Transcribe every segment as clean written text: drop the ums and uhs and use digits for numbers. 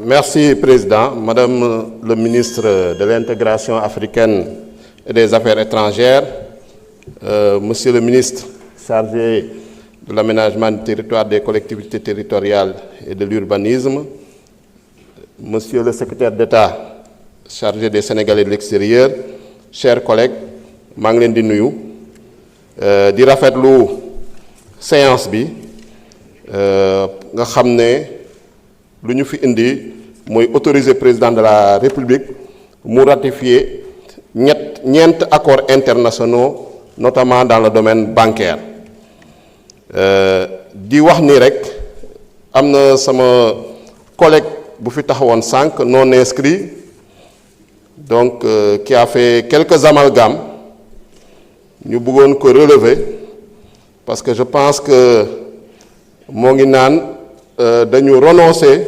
Merci, Président. Madame le ministre de l'Intégration africaine et des Affaires étrangères, Monsieur le ministre chargé de l'aménagement du territoire, des collectivités territoriales et de l'urbanisme, Monsieur le secrétaire d'État chargé des Sénégalais de l'extérieur, chers collègues, maa ngi leen di nuyu di rafetlu séance bi nga xam ne lu ñu fi indi mooy autoriser président de la République mu ratifier ñeent accords internationaux notamment dans le domaine bancaire di wax ni rek am na sama collègue bu fi taxawoon sànq non inscrit donc qui a fait quelques amalgames ñu bëggoon ko relever parce que je pense que moo ngi naan dañu renoncer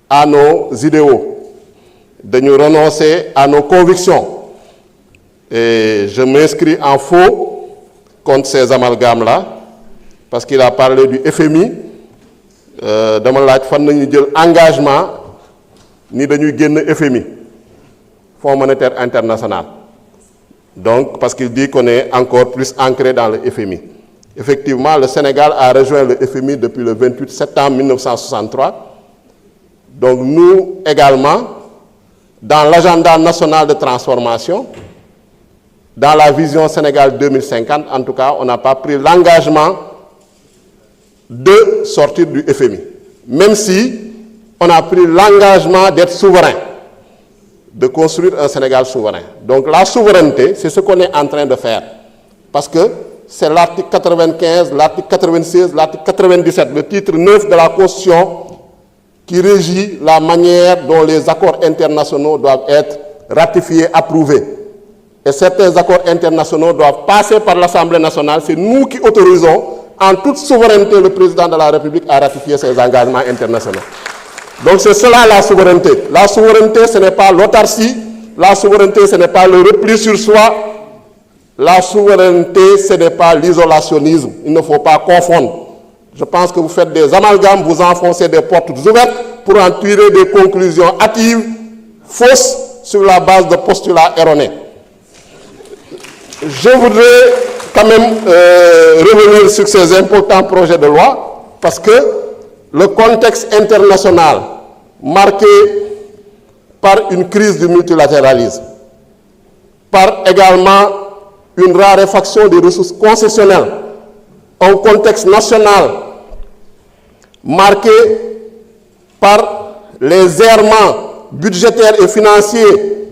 à nos idéaux, dañu renoncer à nos convictions. Et je m'inscris en faux contre ces amalgames-là, parce qu'il a parlé du FMI. Dama laaj fan nañu jël engagement ni dañuy génn FMI, Fonds monétaire international. Donc, parce qu'il dit qu'on est encore plus ancré dans le FMI. Effectivement, le Sénégal a rejoint le FMI depuis le 28 septembre 1963. Donc nous également, dans l'agenda national de transformation, dans la vision Sénégal 2050, en tout cas, on n'a pas pris l'engagement de sortir du FMI. Même si on a pris l'engagement d'être souverain, de construire un Sénégal souverain. Donc la souveraineté, c'est ce qu'on est en train de faire. Parce que c'est l'article 95, l'article 96, l'article 97, le titre 9 de la Constitution qui régit la manière dont les accords internationaux doivent être ratifiés, approuvés. Et certains accords internationaux doivent passer par l'Assemblée nationale. C'est nous qui autorisons, en toute souveraineté, le président de la République à ratifier ces engagements internationaux. Donc c'est cela la souveraineté. La souveraineté, ce n'est pas l'autarcie. La souveraineté, ce n'est pas le repli sur soi. La souveraineté, ce n'est pas l'isolationnisme. Il ne faut pas confondre. Je pense que vous faites des amalgames, vous enfoncez des portes ouvertes pour en tirer des conclusions hâtives, fausses, sur la base de postulats erronés. Je voudrais quand même revenir sur ces importants projets de loi, parce que le contexte international marqué par une crise du multilatéralisme, par également une raréfaction des ressources concessionnelles, un contexte national marqué par les errements budgétaires et financiers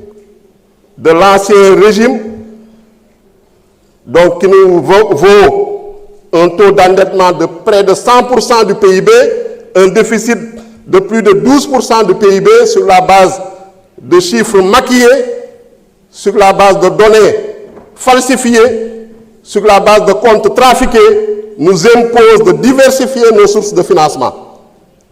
de l'ancien régime, donc qui nous vaut un taux d'endettement de près de 100% du PIB, un déficit de plus de 12% du PIB sur la base de chiffres maquillés, sur la base de données falsifiées, sur la base de comptes trafiqués, nous impose de diversifier nos sources de financement.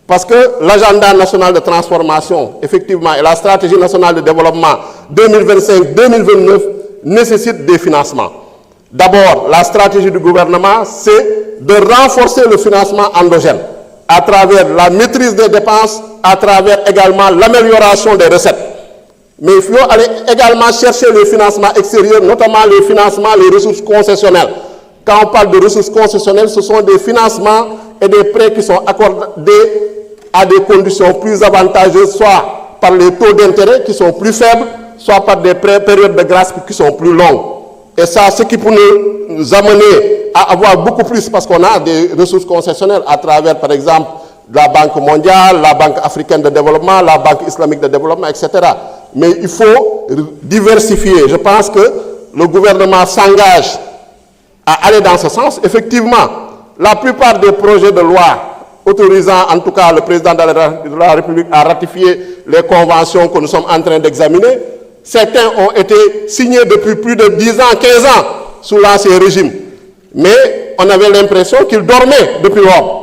Parce que l'agenda national de transformation, effectivement, et la stratégie nationale de développement 2025-2029 nécessitent des financements. D'abord, la stratégie du gouvernement, c'est de renforcer le financement endogène à travers la maîtrise des dépenses, à travers également l'amélioration des recettes. Mais il faut aller également chercher les financements extérieurs, notamment les financements, les ressources concessionnelles. Quand on parle de ressources concessionnelles, ce sont des financements et des prêts qui sont accordés à des conditions plus avantageuses, soit par les taux d'intérêt qui sont plus faibles, soit par des périodes de grâce qui sont plus longues. Et ça, ce qui peut nous amener à avoir beaucoup plus, parce qu'on a des ressources concessionnelles à travers, par exemple, la Banque mondiale, la Banque africaine de développement, la Banque islamique de développement, etc. Mais il faut diversifier. Je pense que le gouvernement s'engage à aller dans ce sens. Effectivement, la plupart des projets de loi autorisant en tout cas le président de la République à ratifier les conventions que nous sommes en train d'examiner, certains ont été signés depuis plus de 10 ans, 15 ans sous l'ancien régime. Mais on avait l'impression qu'ils dormaient depuis lors.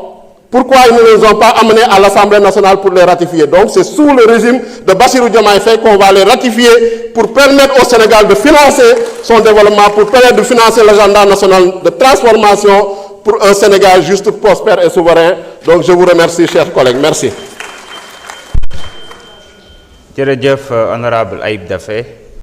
Pourquoi ils ne les ont pas amenés à l'Assemblée nationale pour les ratifier? Donc c'est sous le régime de Bassirou Diomaye Faye qu'on va les ratifier pour permettre au Sénégal de financer son développement, pour permettre de financer l'agenda national de transformation pour un Sénégal juste, prospère et souverain. Donc je vous remercie, chers collègues. Merci. jërëjëf honorable Ayib Daffé